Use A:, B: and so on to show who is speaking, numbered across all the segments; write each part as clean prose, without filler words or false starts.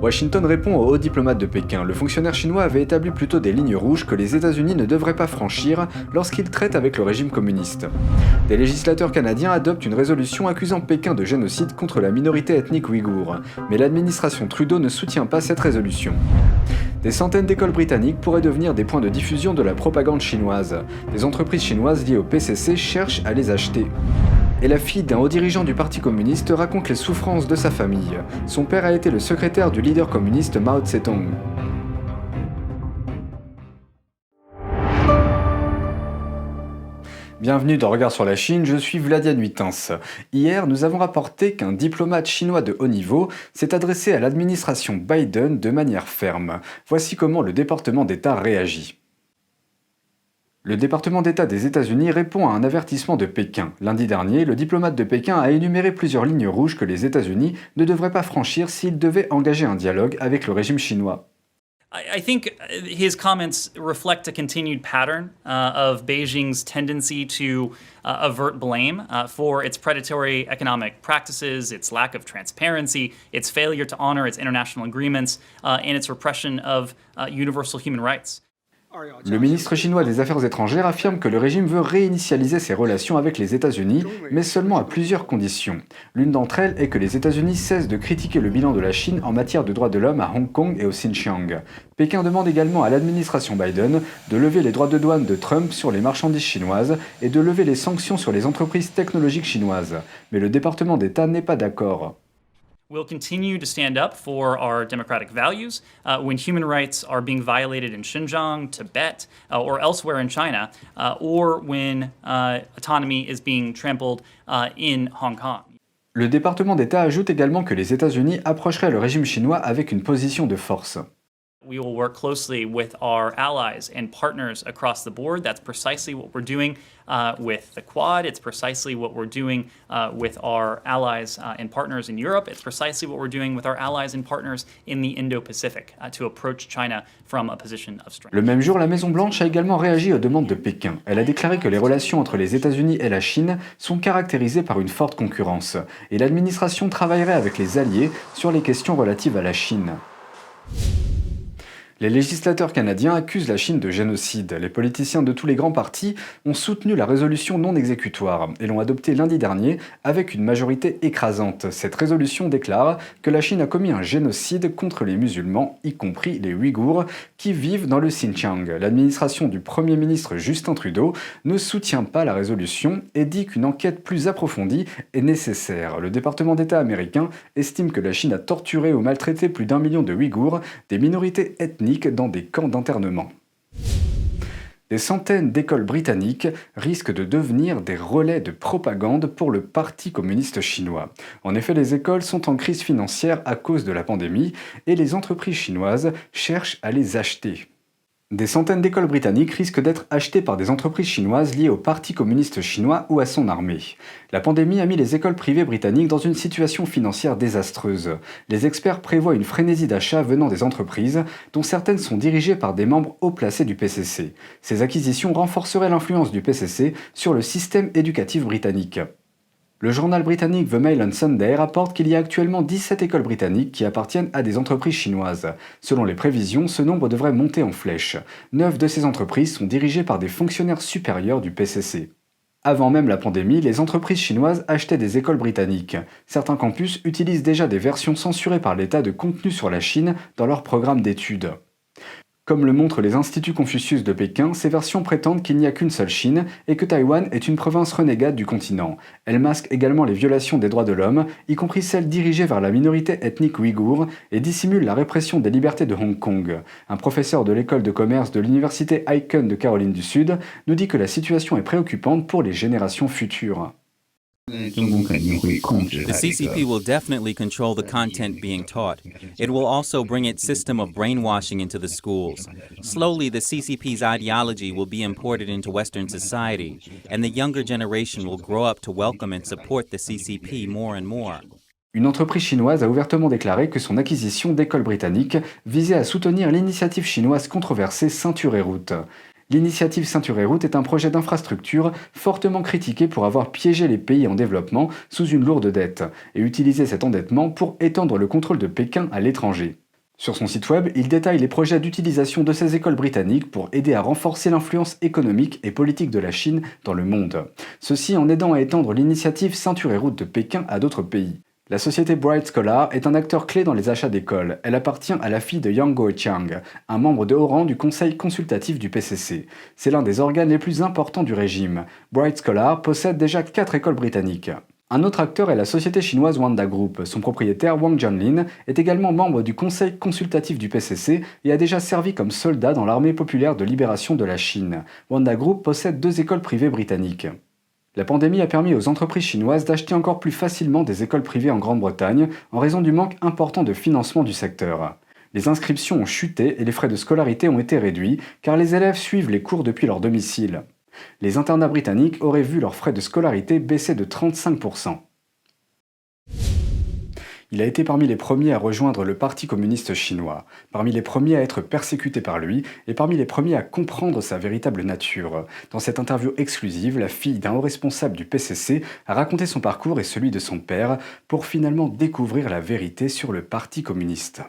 A: Washington répond aux hauts diplomates de Pékin. Le fonctionnaire chinois avait établi plutôt des lignes rouges que les États-Unis ne devraient pas franchir lorsqu'ils traitent avec le régime communiste. Des législateurs canadiens adoptent une résolution accusant Pékin de génocide contre la minorité ethnique ouïghour, mais l'administration Trudeau ne soutient pas cette résolution. Des centaines d'écoles britanniques pourraient devenir des points de diffusion de la propagande chinoise. Des entreprises chinoises liées au PCC cherchent à les acheter. Et la fille d'un haut dirigeant du Parti communiste raconte les souffrances de sa famille. Son père a été le secrétaire du leader communiste Mao Tse-tung. Bienvenue dans Regard sur la Chine, je suis Vladian Huitens. Hier, nous avons rapporté qu'un diplomate chinois de haut niveau s'est adressé à l'administration Biden de manière ferme. Voici comment le département d'État réagit. Le département d'État des États-Unis répond à un avertissement de Pékin. Lundi dernier, le diplomate de Pékin a énuméré plusieurs lignes rouges que les États-Unis ne devraient pas franchir s'ils devaient engager un dialogue avec le régime chinois.
B: I think his comments reflect a continued pattern of Beijing's tendency to avert blame for its predatory economic practices, its lack of transparency, its failure to honor its international agreements, and its repression of universal human rights.
A: Le ministre chinois des Affaires étrangères affirme que le régime veut réinitialiser ses relations avec les États-Unis, mais seulement à plusieurs conditions. L'une d'entre elles est que les États-Unis cessent de critiquer le bilan de la Chine en matière de droits de l'homme à Hong Kong et au Xinjiang. Pékin demande également à l'administration Biden de lever les droits de douane de Trump sur les marchandises chinoises et de lever les sanctions sur les entreprises technologiques chinoises. Mais le département d'État n'est pas d'accord.
B: We'll continue to stand up for our democratic values when human rights are being violated in Xinjiang, Tibet, or elsewhere in China, or when autonomy is being trampled in Hong Kong.
A: Le département d'État ajoute également que les États-Unis approcheraient le régime chinois avec une position de force.
B: We will work closely with our allies and partners across the board. That's precisely what we're doing with the Quad. It's precisely what we're doing with our allies and partners in Europe. It's precisely what we're doing with our allies and partners in the Indo-Pacific to approach China from a position of strength.
A: Le même jour, la Maison-Blanche a également réagi aux demandes de Pékin. Elle a déclaré que les relations entre les États-Unis et la Chine sont caractérisées par une forte concurrence, et l'administration travaillerait avec les alliés sur les questions relatives à la Chine. Les législateurs canadiens accusent la Chine de génocide. Les politiciens de tous les grands partis ont soutenu la résolution non exécutoire et l'ont adoptée lundi dernier avec une majorité écrasante. Cette résolution déclare que la Chine a commis un génocide contre les musulmans, y compris les Ouïghours, qui vivent dans le Xinjiang. L'administration du Premier ministre Justin Trudeau ne soutient pas la résolution et dit qu'une enquête plus approfondie est nécessaire. Le département d'État américain estime que la Chine a torturé ou maltraité plus d'1 million de Ouïghours, des minorités ethniques dans des camps d'internement. Des centaines d'écoles britanniques risquent de devenir des relais de propagande pour le Parti communiste chinois. En effet, les écoles sont en crise financière à cause de la pandémie et les entreprises chinoises cherchent à les acheter. Des centaines d'écoles britanniques risquent d'être achetées par des entreprises chinoises liées au Parti communiste chinois ou à son armée. La pandémie a mis les écoles privées britanniques dans une situation financière désastreuse. Les experts prévoient une frénésie d'achat venant des entreprises, dont certaines sont dirigées par des membres haut placés du PCC. Ces acquisitions renforceraient l'influence du PCC sur le système éducatif britannique. Le journal britannique The Mail on Sunday rapporte qu'il y a actuellement 17 écoles britanniques qui appartiennent à des entreprises chinoises. Selon les prévisions, ce nombre devrait monter en flèche. 9 de ces entreprises sont dirigées par des fonctionnaires supérieurs du PCC. Avant même la pandémie, les entreprises chinoises achetaient des écoles britanniques. Certains campus utilisent déjà des versions censurées par l'État de contenu sur la Chine dans leur programme d'études. Comme le montrent les instituts Confucius de Pékin, ces versions prétendent qu'il n'y a qu'une seule Chine et que Taïwan est une province renégate du continent. Elles masquent également les violations des droits de l'homme, y compris celles dirigées vers la minorité ethnique ouïghour, et dissimulent la répression des libertés de Hong Kong. Un professeur de l'école de commerce de l'université Icahn de Caroline du Sud nous dit que la situation est préoccupante pour les générations futures.
C: The CCP will definitely control the content being taught. It will also bring its system of brainwashing into the schools. Slowly, the CCP's ideology will be imported into Western society, and the younger generation will grow up to welcome and support the CCP more and more.
A: Une entreprise chinoise a ouvertement déclaré que son acquisition d'écoles britanniques visait à soutenir l'initiative chinoise controversée Ceinture et Route. L'initiative Ceinture et Route est un projet d'infrastructure fortement critiqué pour avoir piégé les pays en développement sous une lourde dette et utilisé cet endettement pour étendre le contrôle de Pékin à l'étranger. Sur son site web, il détaille les projets d'utilisation de ces écoles britanniques pour aider à renforcer l'influence économique et politique de la Chine dans le monde. Ceci en aidant à étendre l'initiative Ceinture et Route de Pékin à d'autres pays. La société Bright Scholar est un acteur clé dans les achats d'écoles. Elle appartient à la fille de Yang Guoqiang, un membre de haut rang du conseil consultatif du PCC. C'est l'un des organes les plus importants du régime. Bright Scholar possède déjà 4 écoles britanniques. Un autre acteur est la société chinoise Wanda Group. Son propriétaire Wang Jianlin est également membre du conseil consultatif du PCC et a déjà servi comme soldat dans l'armée populaire de libération de la Chine. Wanda Group possède 2 écoles privées britanniques. La pandémie a permis aux entreprises chinoises d'acheter encore plus facilement des écoles privées en Grande-Bretagne en raison du manque important de financement du secteur. Les inscriptions ont chuté et les frais de scolarité ont été réduits car les élèves suivent les cours depuis leur domicile. Les internats britanniques auraient vu leurs frais de scolarité baisser de 35%. Il a été parmi les premiers à rejoindre le Parti communiste chinois, parmi les premiers à être persécuté par lui et parmi les premiers à comprendre sa véritable nature. Dans cette interview exclusive, la fille d'un haut responsable du PCC a raconté son parcours et celui de son père pour finalement découvrir la vérité sur le Parti communiste.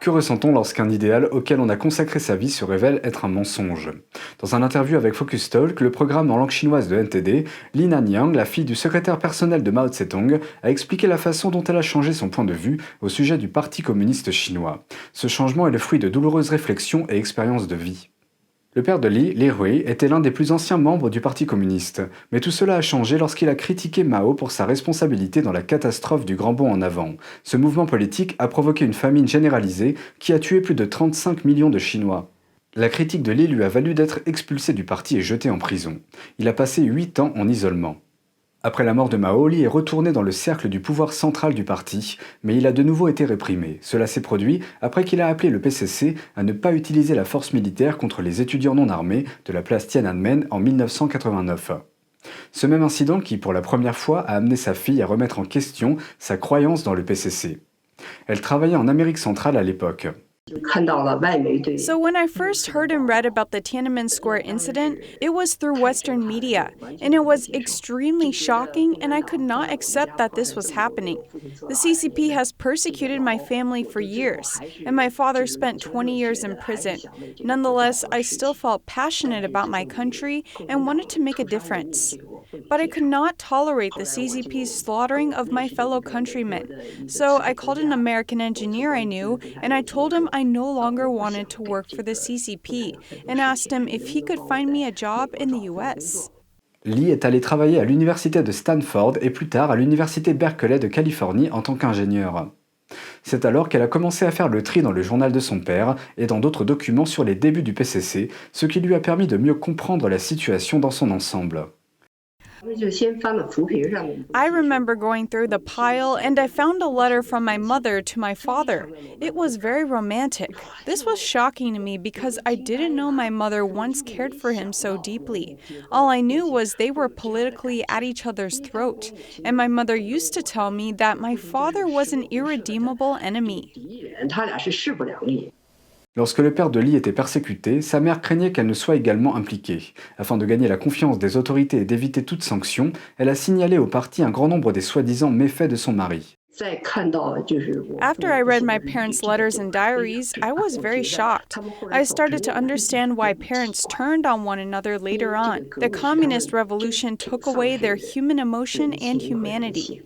A: Que ressent-on lorsqu'un idéal auquel on a consacré sa vie se révèle être un mensonge? Dans un interview avec Focus Talk, le programme en langue chinoise de NTD, Li Nanyang, la fille du secrétaire personnel de Mao Tse-tung, a expliqué la façon dont elle a changé son point de vue au sujet du Parti communiste chinois. Ce changement est le fruit de douloureuses réflexions et expériences de vie. Le père de Li, Li Hui, était l'un des plus anciens membres du Parti communiste, mais tout cela a changé lorsqu'il a critiqué Mao pour sa responsabilité dans la catastrophe du Grand Bond en avant. Ce mouvement politique a provoqué une famine généralisée qui a tué plus de 35 millions de Chinois. La critique de Li lui a valu d'être expulsé du parti et jeté en prison. Il a passé 8 ans en isolement. Après la mort de Mao, Li est retourné dans le cercle du pouvoir central du parti, mais il a de nouveau été réprimé. Cela s'est produit après qu'il a appelé le PCC à ne pas utiliser la force militaire contre les étudiants non armés de la place Tiananmen en 1989. Ce même incident qui, pour la première fois, a amené sa fille à remettre en question sa croyance dans le PCC. Elle travaillait en Amérique centrale à l'époque.
D: So when I first heard and read about the Tiananmen Square incident, it was through Western media, and it was extremely shocking, and I could not accept that this was happening. The CCP has persecuted my family for years, and my father spent 20 years in prison. Nonetheless, I still felt passionate about my country and wanted to make a difference. But I could not tolerate the CCP's slaughtering of my fellow countrymen. So I called an American engineer I knew, and I told him I no longer wanted to work for the CCP, and asked him if he could find me a job in the US.
A: Li est allé travailler à l'université de Stanford et plus tard à l'université Berkeley de Californie en tant qu'ingénieur. C'est alors qu'elle a commencé à faire le tri dans le journal de son père et dans d'autres documents sur les débuts du PCC, ce qui lui a permis de mieux comprendre la situation dans son ensemble.
D: I remember going through the pile and I found a letter from my mother to my father. It was very romantic. This was shocking to me because I didn't know my mother once cared for him so deeply. All I knew was they were politically at each other's throat, and my mother used to tell me that my father was an irredeemable enemy.
A: Lorsque le père de Li était persécuté, sa mère craignait qu'elle ne soit également impliquée. Afin de gagner la confiance des autorités et d'éviter toute sanction, elle a signalé au parti un grand nombre des soi-disant méfaits de son mari.
D: After I read my parents' letters and diaries, I was very shocked. I started to understand why parents turned on one another later on. The communist revolution took away their human emotion and humanity.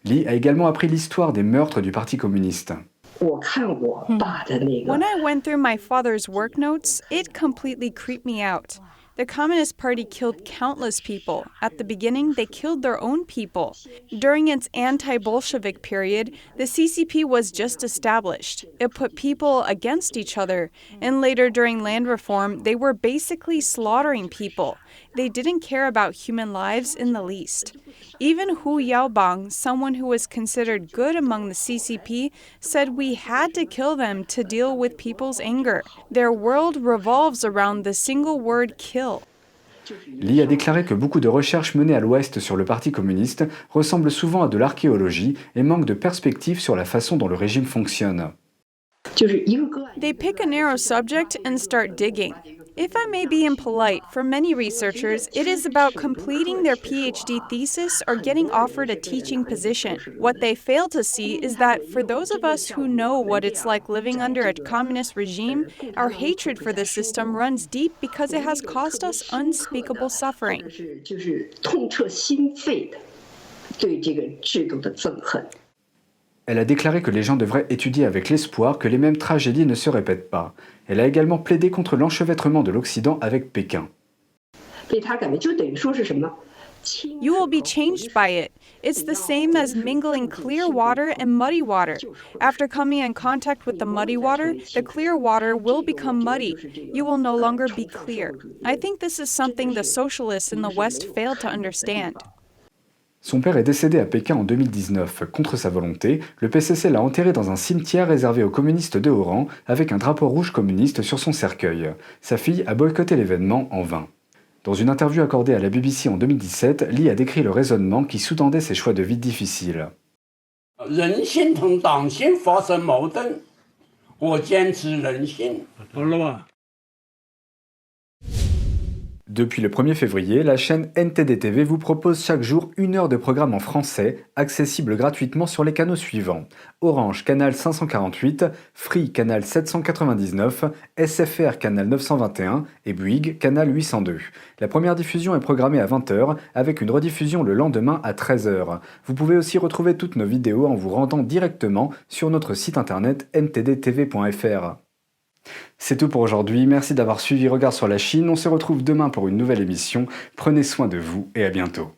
A: Li a également appris l'histoire des meurtres du Parti communiste.
D: When I went through my father's work notes, it completely creeped me out. The Communist Party killed countless people. At the beginning, they killed their own people. During its anti-Bolshevik period, the CCP was just established. It put people against each other. And later, during land reform, they were basically slaughtering people. They didn't care about human lives in the least. Even Hu Yaobang, someone who was considered good among the CCP, said we had to kill them to deal with people's anger. Their world revolves around the single word kill.
A: Li a déclaré que beaucoup de recherches menées à l'Ouest sur le Parti communiste ressemblent souvent à de l'archéologie et manquent de perspective sur la façon dont le régime fonctionne.
D: They pick a narrow subject and start digging. If I may be impolite, for many researchers, it is about completing their PhD thesis or getting offered a teaching position. What they fail to see is that for those of us who know what it's like living under a communist regime, our hatred for the system runs deep because it has caused us unspeakable suffering.
A: Elle a déclaré que les gens devraient étudier avec l'espoir que les mêmes tragédies ne se répètent pas. Elle a également plaidé contre l'enchevêtrement de l'Occident avec Pékin.
D: You will be changed by it. It's the same as mingling clear water and muddy water. After coming in contact with the muddy water, the clear water will become muddy. You will no longer be clear. I think this is something the socialists in the West failed to understand.
A: Son père est décédé à Pékin en 2019. Contre sa volonté, le PCC l'a enterré dans un cimetière réservé aux communistes de haut rang avec un drapeau rouge communiste sur son cercueil. Sa fille a boycotté l'événement en vain. Dans une interview accordée à la BBC en 2017, Li a décrit le raisonnement qui sous-tendait ses choix de vie difficiles. Depuis le 1er février, la chaîne NTD TV vous propose chaque jour 1 heure de programme en français, accessible gratuitement sur les canaux suivants. Orange, canal 548, Free, canal 799, SFR, canal 921 et Bouygues, canal 802. La première diffusion est programmée à 20h, avec une rediffusion le lendemain à 13h. Vous pouvez aussi retrouver toutes nos vidéos en vous rendant directement sur notre site internet ntdtv.fr. C'est tout pour aujourd'hui, merci d'avoir suivi Regard sur la Chine, on se retrouve demain pour une nouvelle émission, prenez soin de vous et à bientôt.